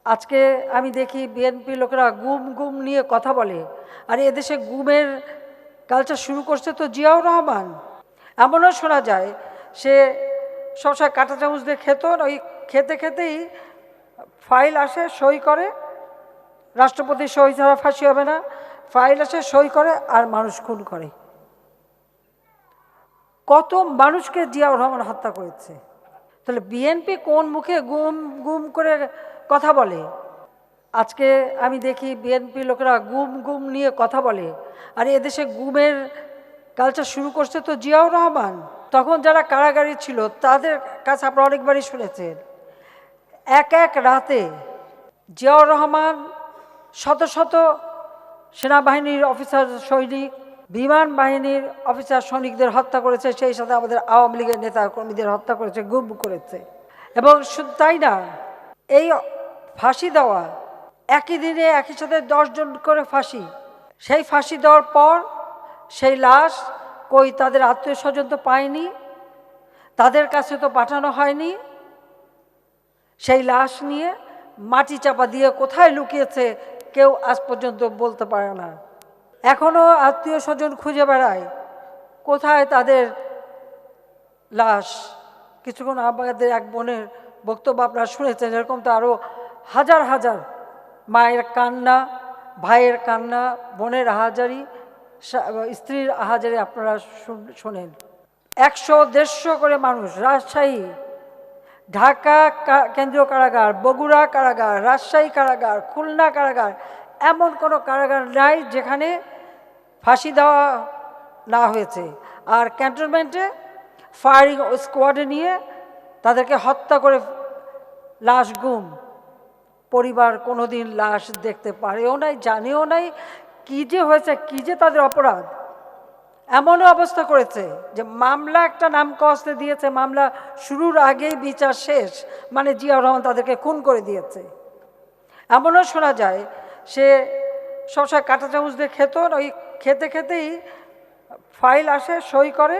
আজকে আমি দেখি বিএনপি লোকেরা গুম গুম নিয়ে কথা বলে, আর এদেশে গুমের কালচার শুরু করছে তো জিয়াউর রহমান। এমনও শোনা যায় সে সবসময় কাঁটা চামচ দিয়ে খেত, ওই খেতে খেতেই ফাইল আসে, সই করে, রাষ্ট্রপতি সই ছাড়া ফাঁসি হবে না, ফাইল আসে, সই করে, আর মানুষ খুন করে। কত মানুষকে জিয়াউর রহমান হত্যা করেছে। তাহলে বিএনপি কোন মুখে গুম গুম করে কথা বলে? আজকে আমি দেখি বিএনপি লোকেরা গুম গুম নিয়ে কথা বলে, আর এদেশে গুমের কালচার শুরু করছে তো জিয়াউর রহমান। তখন যারা কারাগারে ছিল তাদের কাছে আপনারা অনেকবারই শুনেছেন, এক এক রাতে জিয়াউর রহমান শত শত সেনাবাহিনীর অফিসার সৈনিক, বিমান বাহিনীর অফিসার সৈনিকদের হত্যা করেছে, সেই সাথে আমাদের আওয়ামী লীগের নেতা কর্মীদের হত্যা করেছে, গুম করেছে। এবং শুধু তাই না, এই ফাঁসি দেওয়া একই দিনে একই সাথে 10 জন করে ফাঁসি, সেই ফাঁসি দেওয়ার পর সেই লাশ কই তাদের আত্মীয় স্বজন তো পায়নি, তাদের কাছে তো পাঠানো হয়নি। সেই লাশ নিয়ে মাটি চাপা দিয়ে কোথায় লুকিয়েছে কেউ আজ পর্যন্ত বলতে পারে না। এখনও আত্মীয় স্বজন খুঁজে বেড়ায় কোথায় তাদের লাশ। কিছুক্ষণ আমাদের এক বোনের বক্তব্য আপনারা শুনেছেন, এরকম তো আরও হাজার হাজার মায়ের কান্না, ভাইয়ের কান্না, বোনের আহাজারি, স্ত্রীর আহাজারি আপনারা শোনেন। 100-150 করে মানুষ, রাজশাহী, ঢাকা কেন্দ্রীয় কারাগার, বগুড়া কারাগার, রাজশাহী কারাগার, খুলনা কারাগার, এমন কোনো কারাগার নাই যেখানে ফাঁসি দেওয়া না হয়েছে। আর ক্যান্টনমেন্টে ফায়ারিং স্কোয়াডে নিয়ে তাদেরকে হত্যা করে লাশ গুম। পরিবার কোনোদিন লাশ দেখতে পারেও নাই, জানেও নাই কী যে হয়েছে, কী যে তাদের অপরাধ। এমনও অবস্থা করেছে যে মামলা একটা নাম কস্তে দিয়েছে, মামলা শুরুর আগেই বিচার শেষ, মানে জিয়াউর রহমান তাদেরকে খুন করে দিয়েছে। এমনও শোনা যায় সে সবসময় কাঁটা চামচ দিয়ে খেত, ওই খেতে খেতেই ফাইল আসে, সই করে,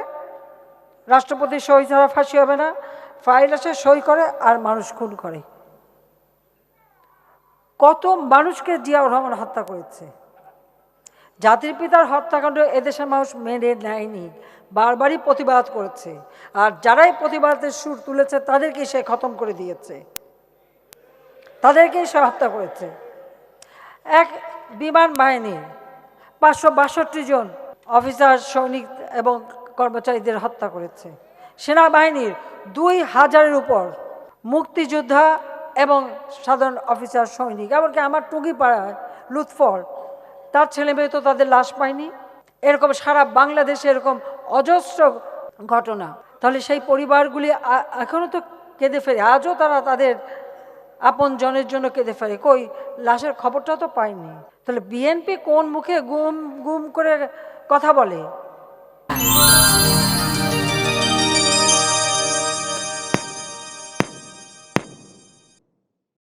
রাষ্ট্রপতি সই ছাড়া ফাঁসি হবে না, ফাইল আসে, সই করে, আর মানুষ খুন করে। কত মানুষকে জিয়াউর রহমান হত্যা করেছে। জাতির পিতার হত্যাকাণ্ড এদেশের মানুষ মেনে নেয়নি, বারবারই প্রতিবাদ করেছে, আর যারাই প্রতিবাদের সুর তুলেছে তাদেরকেই সে খতম করে দিয়েছে, তাদেরকেই সে হত্যা করেছে। এক বিমান বাহিনী 562 জন অফিসার, সৈনিক এবং কর্মচারীদের হত্যা করেছে। সেনাবাহিনীর 2000-এর উপর মুক্তিযোদ্ধা এবং সাধারণ অফিসার, সৈনিক, এমনকি আমার টুঙ্গিপাড়ায় লুৎফর, তার ছেলে মেয়ে তো তাদের লাশ পায়নি। এরকম সারা বাংলাদেশে এরকম অজস্র ঘটনা। তাহলে সেই পরিবারগুলি এখনও তো কেঁদে ফেরে, আজও তারা তাদের আপন জনের জন্য কেঁদে ফেরে, কই লাশের খবরটা তো পায়নি। তাহলে বিএনপি কোন মুখে গুম গুম করে কথা বলে?